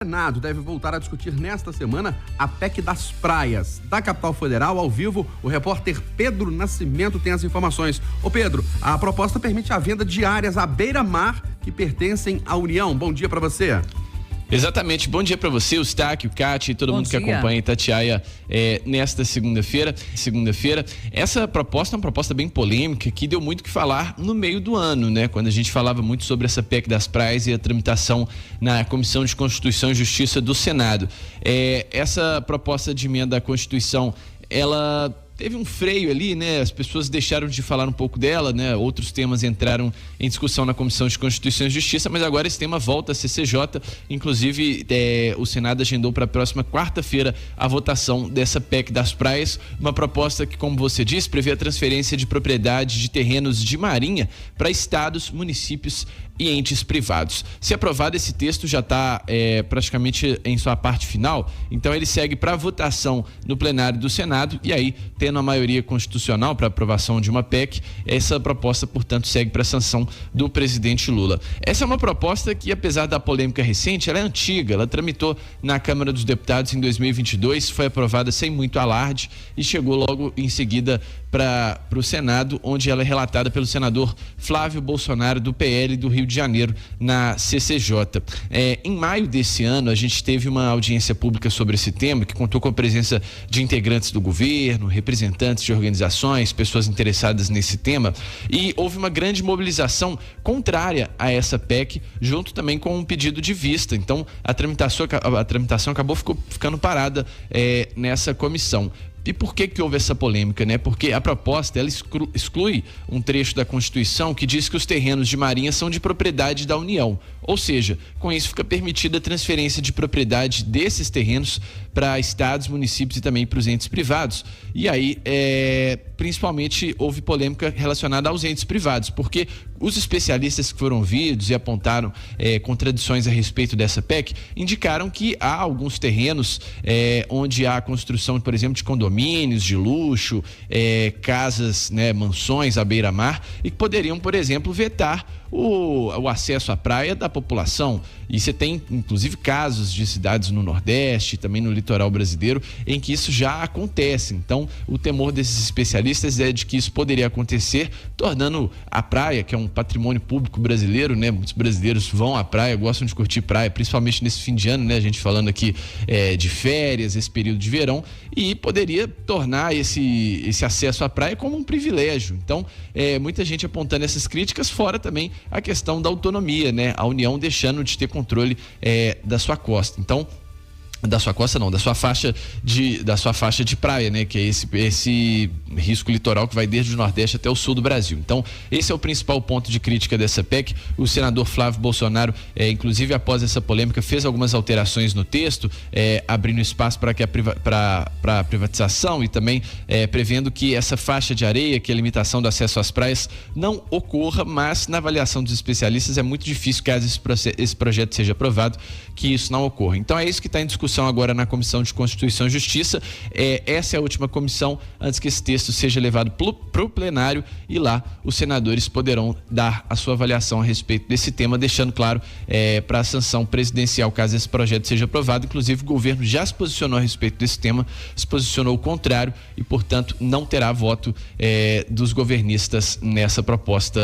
Senado deve voltar a discutir nesta semana a PEC das praias. Da capital federal, ao vivo, o repórter Pedro Nascimento tem as informações. Ô Pedro, a proposta permite a venda de áreas à beira-mar que pertencem à União. Bom dia para você. Exatamente, bom dia para você, o Eustáquio, o Cati e todo mundo que acompanha Itatiaia nesta segunda-feira. Essa proposta é uma proposta bem polêmica que deu muito o que falar no meio do ano, né? Quando a gente falava muito sobre essa PEC das praias e a tramitação na Comissão de Constituição e Justiça do Senado. Essa proposta de emenda à Constituição, ela teve um freio ali, né? As pessoas deixaram de falar um pouco dela, né? Outros temas entraram em discussão na Comissão de Constituição e Justiça, mas agora esse tema volta à CCJ. Inclusive, o Senado agendou para a próxima quarta-feira a votação dessa PEC das praias, uma proposta que, como você disse, prevê a transferência de propriedade de terrenos de marinha para estados, municípios e entes privados. Se aprovado, esse texto já está praticamente em sua parte final, então ele segue para votação no plenário do Senado e aí, tendo a maioria constitucional para aprovação de uma PEC, essa proposta, portanto, segue para a sanção do presidente Lula. Essa é uma proposta que, apesar da polêmica recente, ela é antiga, ela tramitou na Câmara dos Deputados em 2022, foi aprovada sem muito alarde e chegou logo em seguida para o Senado, onde ela é relatada pelo senador Flávio Bolsonaro, do PL do Rio de Janeiro, na CCJ. Em maio desse ano, a gente teve uma audiência pública sobre esse tema, que contou com a presença de integrantes do governo, representantes de organizações, pessoas interessadas nesse tema, e houve uma grande mobilização contrária a essa PEC, junto também com um pedido de vista. Então, a tramitação acabou ficando parada nessa comissão. E por que houve essa polêmica, né? Porque a proposta, ela exclui um trecho da Constituição que diz que os terrenos de marinha são de propriedade da União. Ou seja, com isso fica permitida a transferência de propriedade desses terrenos para estados, municípios e também para os entes privados. E aí, principalmente, houve polêmica relacionada aos entes privados, porque os especialistas que foram ouvidos e apontaram contradições a respeito dessa PEC indicaram que há alguns terrenos onde há a construção, por exemplo, de condomínios de luxo, casas, né, mansões à beira-mar, e que poderiam, por exemplo, vetar o acesso à praia da população. E você tem, inclusive, casos de cidades no Nordeste, também no litoral brasileiro, em que isso já acontece. Então, o temor desses especialistas é de que isso poderia acontecer, tornando a praia, que é um patrimônio público brasileiro, né? Muitos brasileiros vão à praia, gostam de curtir praia, principalmente nesse fim de ano, né? A gente falando aqui de férias, esse período de verão, e poderia tornar esse acesso à praia como um privilégio. Então, muita gente apontando essas críticas, fora também a questão da autonomia, né? A União deixando de ter controle da sua costa. Então, da sua costa não, da sua faixa de praia, né? Que é esse risco litoral que vai desde o Nordeste até o sul do Brasil. Então, esse é o principal ponto de crítica dessa PEC. O senador Flávio Bolsonaro, inclusive após essa polêmica, fez algumas alterações no texto, abrindo espaço para a privatização e também prevendo que essa faixa de areia, que é a limitação do acesso às praias, não ocorra, mas na avaliação dos especialistas é muito difícil, caso esse projeto seja aprovado, que isso não ocorra. Então, é isso que está em discussão agora na Comissão de Constituição e Justiça. Essa é a última comissão antes que esse texto seja levado para o plenário, e lá os senadores poderão dar a sua avaliação a respeito desse tema, deixando claro para a sanção presidencial, caso esse projeto seja aprovado. Inclusive, o governo já se posicionou a respeito desse tema, se posicionou o contrário e, portanto, não terá voto dos governistas nessa proposta